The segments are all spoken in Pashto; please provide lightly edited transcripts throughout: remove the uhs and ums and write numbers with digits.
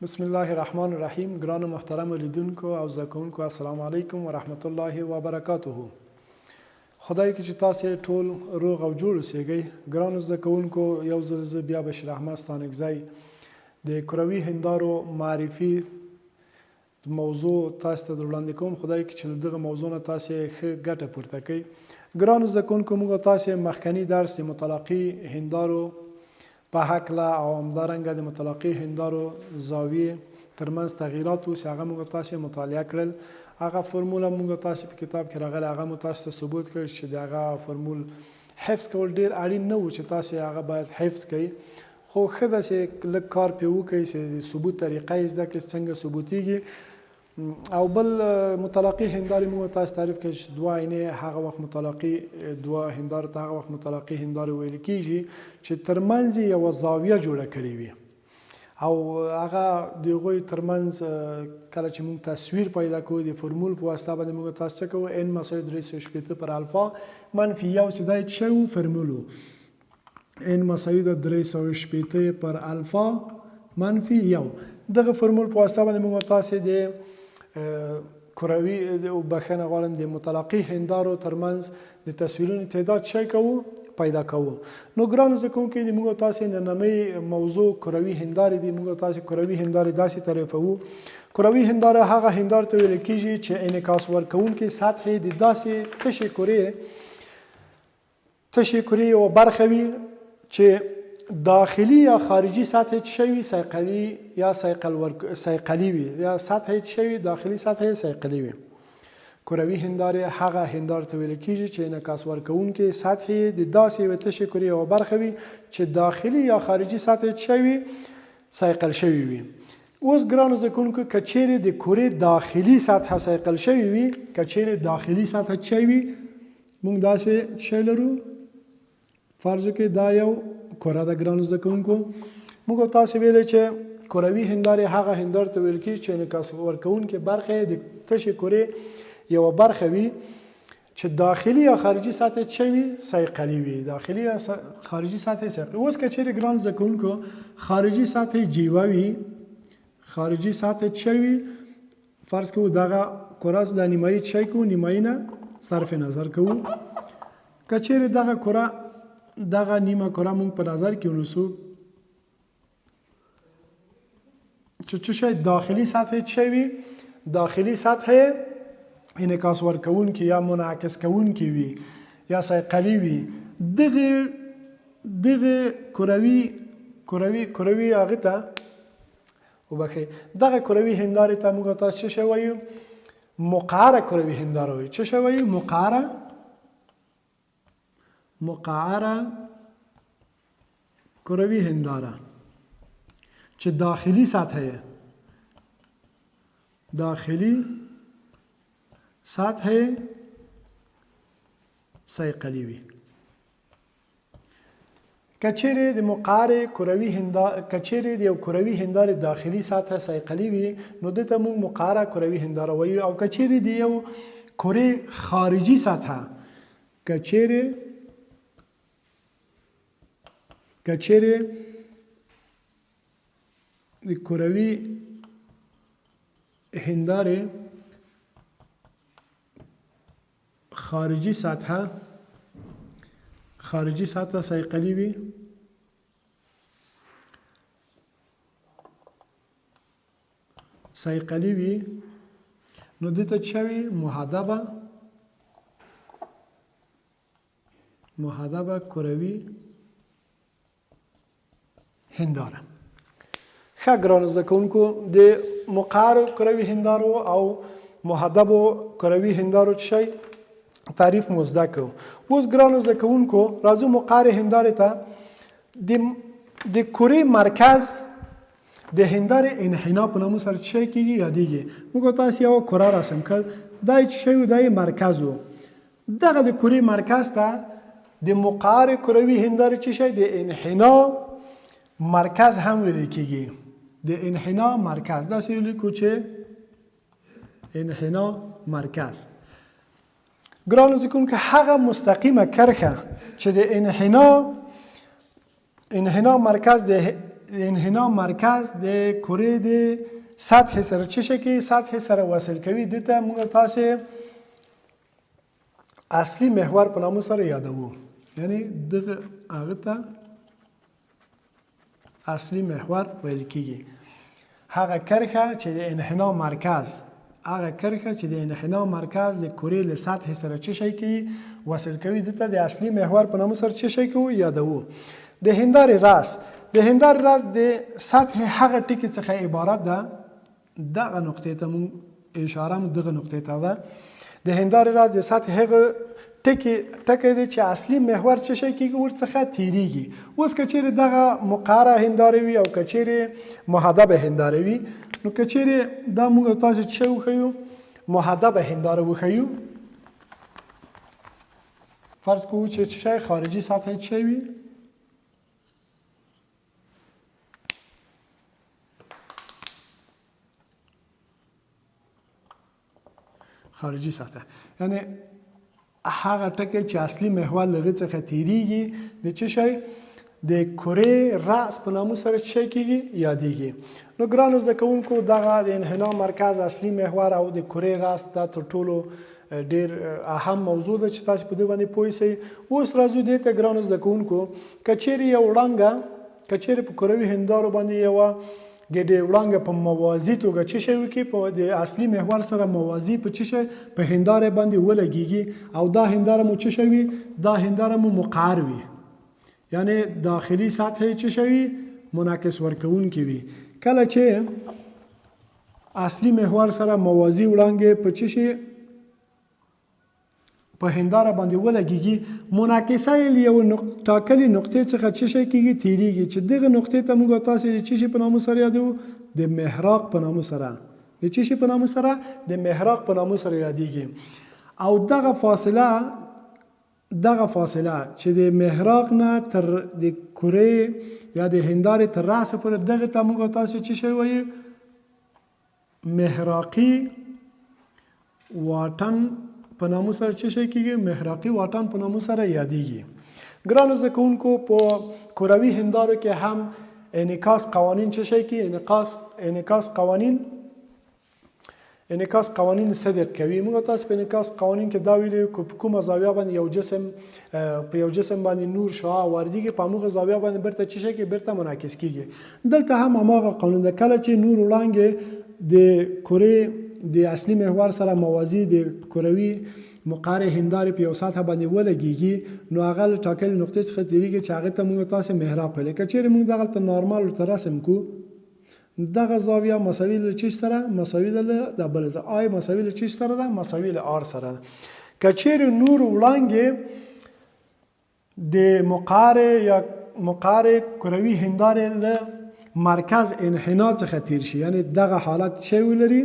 بسم الله الرحمن الرحیم. ګرانو محترم لیدونکو او زده کوونکو السلام علیکم ورحمت الله وبرکاته. خدای کې چې تاسو ټول روغ او جوړ اوسئ. ګرانو زده کوونکو یو ځل زه بیا بشیر احمد ستانکزی د کروي هندارو معرفي موضوع تاسو ته وړاندې کوم. خدای کې چې دغه موضوع نه تاسو ښه ګټه پورته کړئ. ګرانو زده کوونکو موږ تاسو مخکنی درس د متلاقي هندارو په هکله او همدارنګه د متلاقي هندارو زاویې ترمنځ تغییرات چې هغه موږ تاسو مطالعه کړل. هغه فرموله موږ تاسو په کتاب کې راغلی، هغه موږ تاسو ته ثبوت کړ چې د هغه فرمول حفظ کول ډیر اړین نه و چې تاسو هغه باید حفظ کړئ، خو ښه ده چې لږ کار پرې وکړئ چې د ثبوت طریقه یې زده کړئ څنګه ثبوتیږي. او بل متلاقي هندارې موږ تاسو تعریف کړئ چې دوه عینې هغه وخت متلاقي دوه هندارو ته هغه وخت متلاقي هندارې ویل کېږي چې ترمنځ یې یوه زاویه جوړه کړې وي او هغه د هغوی ترمنځ کله چې موږ تصویر پیدا کوو د فرمول په واسطه باندې موږ تاسو څه کوو n مساوي 380 پر الفا منفي یو چې دا څه و فرمول و n مساوي د 380 پر الفا منفي یو. دغه فرمول په واسطه باندې موږ تاسو د کروي بخښنه غواړم د متلاقي هندارو ترمنځ د تصویرونو تعداد چی کوو پیدا کوو. نو ګرانو زده کوونکي د موږ تاسو نننۍ موضوع کروي هندارې دي. موږ تاسو کروي هندارې داسې تعریفوو. کروي هنداره هغه هنداره ته ویل کېږي چې انعکاس ورکوونکې سطحې د داسې تشې کرې یوه برخه وي چې داخلي یا خارجي سطح شوی صیقلي یا صیقلي وي یا سطح شوی داخلي سطح صیقلي وي. کروي هنداره هغه هنداره ته ویل کېږي چې انعکاس ورکوونکې سطح د داسې یوې تشې کرې یوه برخه وي چې داخلي یا خارجي سطح شوی صیقل شوی وي. اوس ګرانو زده کوونکو که چیرې د کرې داخلي سطح صیقل شوی وي، که چیرې داخلي سطح شوی وي، موږ داسې شی لرو فرض وکړئ دا یو کره ده. ګرانو زده کوونکو موږ تاسو ویلی چې کروي هندارې هغه هندارې ته ویل کېږي چې انعکاس ورکوونکې برخه د تشې کرې یوه برخه وي چې داخلي یا خارجي سطح شوي صیقلي وي. داخلي یا خارجي سطح صیقلي. اوس که چیرې ګرانو زده کوونکو خارجي سطح جیوه وي، خارجي سطح شوي فرض کوو دغه کره د نیمایي چی کوو، نیمایي نه صرف نظر کوو. که چیرې دغه کره دغه نیمه کره مونږ په نظر کې ونیسو چې څه شی داخلي سطح شوي، داخلي سطح انعکاس ورکوونکي یا منعکس کوونکي وي یا صیقلي وي. دغه کروي هغه ته وبخښئ دغه کروي هندارې ته موږ تاسو څه شی وایو؟ مقعره کروي هنداره وایو. څه شی وایو؟ مقعره کروي هنداره چې داخلي سطح صیقلي وي. که چیرې د مقعره کروي هنداره که چیرې د یو کروي هندارې داخلي سطح صیقلي وي نو دته موږ مقعره کروي هنداره وایو. او که چیرې د یو کرې خارجي سطح که چیرې د کروي هندارې خارجي سطح صیقلي وي نو دته څه وي؟ محدبه کروي هنداره. ښه ګرانو زده کوونکو د مقعرو کروي هندارو او محدبو کروي هندارو څه شی تعریف مو زده کوو. اوس ګرانو زده کوونکو راځو مقعرې هندارې ته د کرې مرکز د هندارې انحنا په نامه سره څه کېږي یادېږي. موږ تاسو یوه کره رسم کړ، دا یې څه شی و؟ دا یې مرکز و. دغه د کرې مرکز ته د مقعرې کروي هندارې څه شی؟ د انحنا مرکز هم ویل کېږي. د انحنا مرکز داسې ولیکو چې انحنا مرکز. ګرانو زده کوونکو هغه مستقیمه کرښه چې د انحنا مرکز د انحنا مرکز د کرې د سطح سره څه شي کې سطح سره وصل کوي دته موږ تاسو اصلي محور په نامه سره یادوو یعنی دغه هغه ته اصلي محور ویل کیږي هغه کرښه چې د انحنا مرکز هغه کرښه چې د انحنا مرکز د کرې له سطح سره څه شي کې وصل کوي دته د اصلي محور په نامه سره څه شي کې یادوو د هندارې راس د هندارې راس د سطح هغه ټکي څخه عبارت ده دغه نقطې ته مونږ اشاره مو دغه نقطې ته ده د هندارې راس د سطح هغه ټکی دی چې اصلي محور څه شي کېږي ورڅخه تیریږي اوس که چیرې دغه مقعره هنداره وي او که چیرې محدبه هنداره وي نو که چیرې دا مونږ تاسو څه وښیو محدبه هنداره وښیو فرض کوو چې څه شی خارجي سطح څه وي خارجي سطح یعنی هغه ټکی چې اصلي محور لغه څخه تیریږي د څه شی د کرې راس په نامه سره څه کیږي یادېږي نو ګرانو زده کوونکو دغه د انحنا مرکز اصلي محور او د کرې راس دا تر ټولو ډیر اهم موضوع ده چې تاسو په دې باندې پوه شئ اوس راځو دې ته ګرانو زده کوونکو کچېرې یو وړانګه کچېرې په کروي هندارو باندې یو ګډې وړانګه په موازي توګه څه شی وکړي په د اصلي محور سره موازي په څه شی په هنداره باندې ولګیږي او دا هنداره مو څه شي دا هنداره مو مقعر وي یعنی داخلي سطح څه شي منعکس ورکوونکی وي کله چې اصلي محور سره موازي وړانګه په څه شي په هنداره باندې ولګیږي منعکسه یو ټاکلي نقطې څخه څه شي کېږي تیریږي چې دغه نقطې ته موږ تاسو د څه شي په نامه سره یادو د محراق په نامه سره د څه شي په نامه سره د محراق په نامه سره یادېږي او دغه فاصله چې د محراق نه تر د کرې یا د هندارې تر راسه پورې دغه ته موږ تاسو څه شي وایو محراقي واټن په نامه سره څه شي کېږي محراقي واټن په نامه سره یادېږي ګرانو زده کوونکو په کروي هندارو کې هم انعکاس قوانین څه شي کې انعکاس قوانین صدر کوي موږ تاسو په انعکاس قوانین کې دا ویلو په کومه زاویه باندې یو جسم په یو جسم باندې نور شعاع واردېږي په هغه زاویه باندې برته څه شي کې برته منعکس کیږي دلته هم هغه قانون ده کله چې نور وړانګې د کرې د اصلي محور سره موازي د کروي مقعر هندارې په یو سطح باندې ولګیږي نو هغه له ټاکلې نقطې څخه تیریږي چې هغه ته موږ تاسو محراق ویل که چیرې موږ دغه ته نارمال ورته رسم کو دغه زاویه مساوي له چی سره مساوي له د بل آی مساوي له چی سره ده مساوي له آر سره ده که چیرې نور وړانګې د مقعر کروي هندارې له مرکز انحنا څخه تیر شي یعنی دغه حالت شی ولري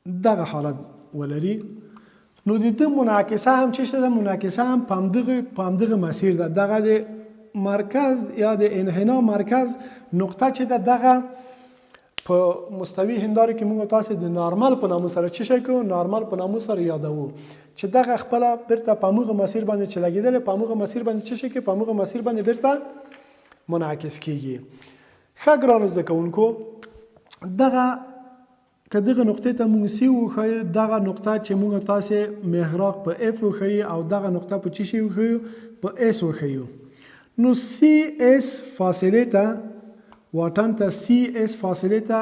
دغه حالت ولري نو د منعکسه هم څه ده منعکسه هم پامدغه مسیر ده دغه د مرکز یا د انحنا مرکز نقطه چې دغه په مستوي هنداره کې موږ تاسو د نارمل په نامه سره څه شي کوو نارمل په نامه سره یادوو چې دغه خپل برته پامغه مسیر باندې چې لګیدل پامغه مسیر باندې څه شي کې پامغه مسیر باندې برته منعکس کیږي ښه ګرانو زده کوونکو دغه که دغه نقطې ته موږ سی وښیو دغه نقطه چې موږ تاسو محراق په اف وښیو او دغه نقطه په چی شي وښیو په اس وښیو نو سی اس فاصله ته واټن ته سی اس فاصله ته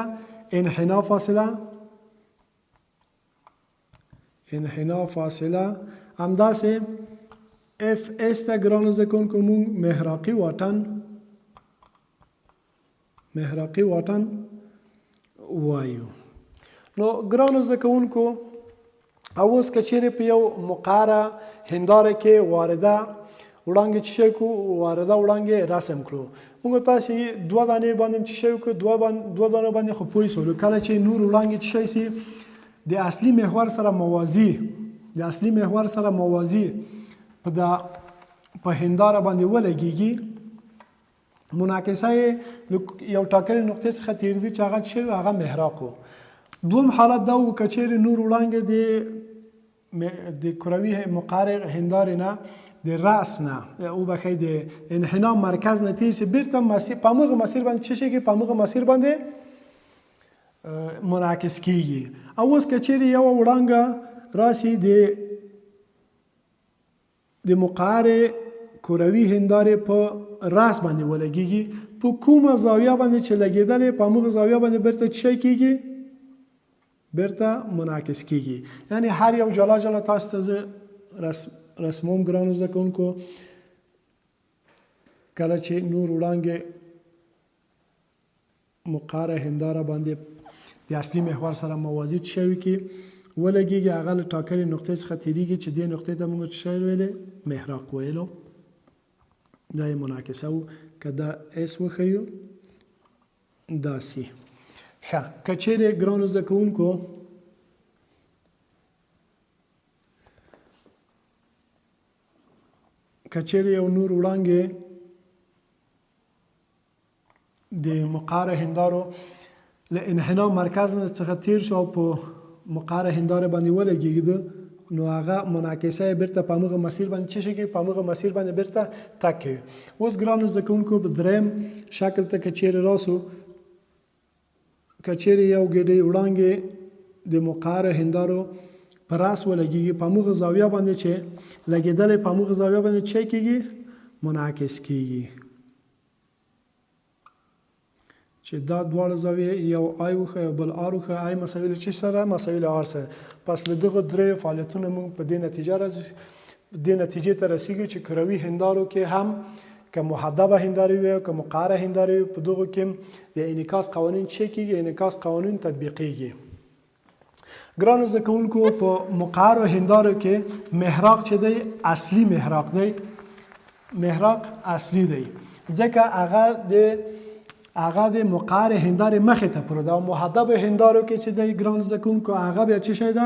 انحنا فاصله همداسې اف اس ته ګرانو زده کوونکو موږ محراقي واټن وایو نو ګرانو زده کوونکو اوس که چیرې په یو مقعره هنداره کې وارده وړانګې څه شی کو وارده وړانګې رسم کړو موږ تاسو دوه دانې باندې څه شی کو دوه دانې باندې خو پوه شو کله چې نور وړانګې څه شي سي د اصلي محور سره موازي په هنداره باندې ولګیږي منعکسه یو ټاکلې نقطې څخه تیریږي چې هغه څه هغه محراق دوم حالت دا و که چیرې نور وړانګې د کروي مقعر هندارې نه د راس نه وبخښئ د انحناء مرکز نه تیر شي بیرته په همغه مسیر باندې څه شي کېږي، په همغه مسیر باندې منعکس کېږي. او اوس که چیرې یوه وړانګه راسي د مقعر کروي هندارې په راس باندې ولګېږي، په کومه زاویه باندې چې لګېدلې په همغه زاویه باندې بیرته څه شی کېږي، بیرته منعکس کېږي. یعنی هر یو جلا جلا تاسو ته زه رسموم ګرانو زده کوونکو. کله چې نور وړانګې مقعره هنداره باندې د اصلي محور سره موازي شوي کې ولګېږي، هغه له ټاکلې نقطې څخه تېرېږي چې دې نقطې ته موږ څه شی ویلې، محراق ویلو. دا یې منعکسه و. که دا اس وښیو دا سی. ښه که چیرې ګرانو زده کوونکو کچېرې یو نور وړانګې د مقعره هندارو له انحناء مرکز څخه تیر شو او په مقعره هنداره باندې ولګېږي، نو هغه منعکسه یې بیرته په همغه مسیر باندې څه شي کوي، په همغه مسیر باندې بیرته تګ کوي. اوس ګرانو زده کوونکو په دریم شکل ته که چیرې راسو، که چیرې یو ګېډۍ وړانګې د مقعره هندارو په راس ولګېږي، په همغه زاویه باندې چې لګېدلی په همغه زاویه باندې څه کېږي، منعکس کېږي. چې دا دواړه زاویې یو آی وښه یو بل آر وښه، آی مساوي له څه سره، مساوي له آر سره. پس له دغه درې فعالیتونه موږ په دې نتیجې ته رسیږو چې کروي هندارو کې هم که محدبه هندارې وي او که مقعره هندارې وي، په دغو کې د انعکاس قوانین څه کېږي، انعکاس قوانین تطبیقېږي. ګرانو زده کوونکو په مقعرو هندارو کې محراق چې دی اصلي محراق دی، محراق اصلي دی ځکه هغه د مقعر هندارې مخې ته پروت ده. او محدبو هندارو کې چې دی ګرانو زده کوونکو هغه بیا څه شی ده،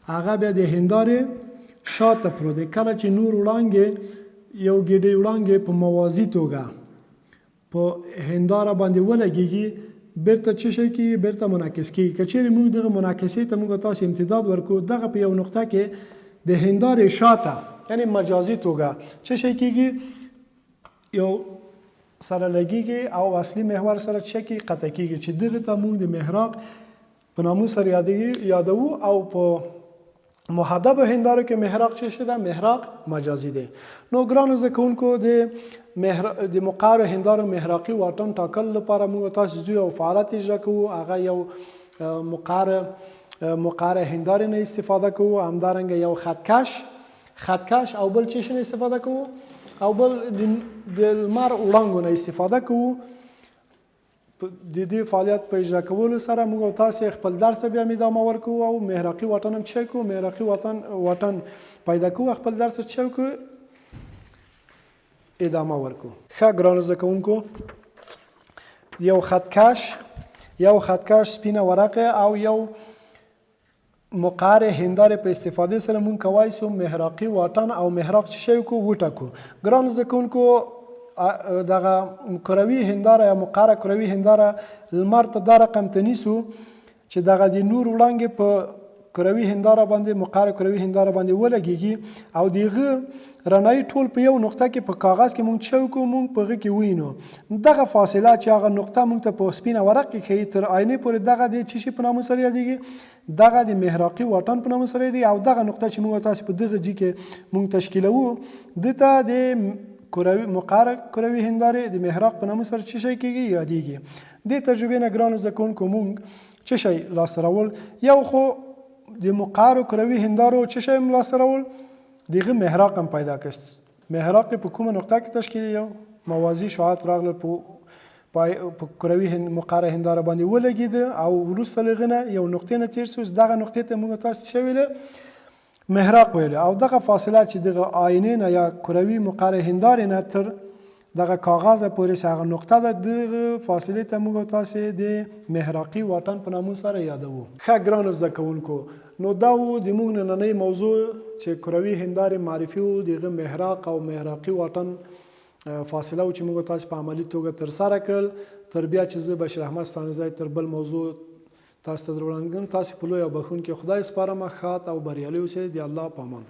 هغه بیا د هندارې شاته پروت دی. کله چې نور وړانګې یو ګېډۍ وړانګې په موازي توګه په هنداره باندې ولګېږي، بیرته څه شی کېږي، بیرته منعکس کېږي. که چیرې موږ دغه منعکسې ته موږ تاسو امتداد ورکړو، دغه په یو نقطه کې د هندارې شاته یعنی مجازي توګه څه شی کېږي، یو سره لګېږي او اصلي محور سره څه کېږي، قطع کېږي، چې دغه ته موږ د محراق په نامه سره یادوو. او په محدبو هندارو کې محراق څه شي ده، محراق مجازي دی. نو ګرانو زده کوونکو د مقعرو هندارو محراقي واټن ټاکلو لپاره موږ تاسو یو فعالیت اجرا کوو، هغه یو مقعره هندارې نه استفاده کوو، همدارنګه یو خطکش او بل څه شي نه استفاده کوو، او بل د لمر وړانګو نه استفاده کوو. د دې فعالیت په اجرا کولو سره موږ تاسو خپل درس بیا ادامه ورکوو او محراقي واټن هم څه کوو، محراقي واټن پیدا کوو، خپل درس څه کوو، ادامه ورکوو. ښه ګرانو زده کوونکو، یو خطکش سپینه ورقه او یو مقعر هندارې په استفاده سره مونږ کولی سو محراقي واټن او محراق څه شی کو وټاکو. ګرانو زده کوونکو، دغه کروي هنداره یا مقعره کروي هنداره لمر ته دا رقم ته نیسو چې دغه د نور وړانګې په کروي هنداره باندې مقعره کروي هنداره باندې ولګېږي او دغه رڼایي ټول په یو نقطه کې په کاغذ کې مونږ څه وکړو، مونږ په هغه کې ووینو. دغه فاصله چې هغه نقطه مونږ ته په سپینه ورق کې ښیي تر آینې پورې دغه د څه شي په نامه سره یادېږي، دغه د محراقي واټن په نامه سره یادېږي. او دغه نقطه چې مونږ تاسو په دغه جي کې مونږ تشکیلوو، دته د مقعره کروي هندارې د محراق په نامه سره څه شی کېږي، یادېږي. دې تجربې نه ګرانو زده کوونکو مونږ څه شی لاسته راوړل، یو خو د مقعرو کروي هندارو څه شی هم لاسته راوړل، دغه محراق هم پیدا کړ. محراق په کومه نقطه کې تشکیل، یو موازي شعاعات راغله په کروي مقعره هنداره باندې ولګېده او وروسته له هغه نه یو نقطې نه تېر شو، دغه نقطې ته موږ تاسو څه ویله، محراق ویله. او دغه فاصله چې دغه آینې نه یا کروي مقعره هندارې نه تر دغه کاغذ پورې هغه نقطه ده، دغه فاصلې ته موږ تاسو د محراقي واټن په نامه سره یادوو. ښه ګرانو زده کوونکو، نو دا و د موږ نننۍ موضوع چې کروي هندارې معرفي و، دغه محراق او محراقي واټن فاصله و چې موږ تاسو په عملي توګه ترسره کړل. تر بیا چې زه بشیر احمد ستانزی تر بل موضوع تاسو ته دروړاندم، تاسو په لوی او بخښونکي خدای سپارم. ښاد او بریالي اوسئ. د الله په امان.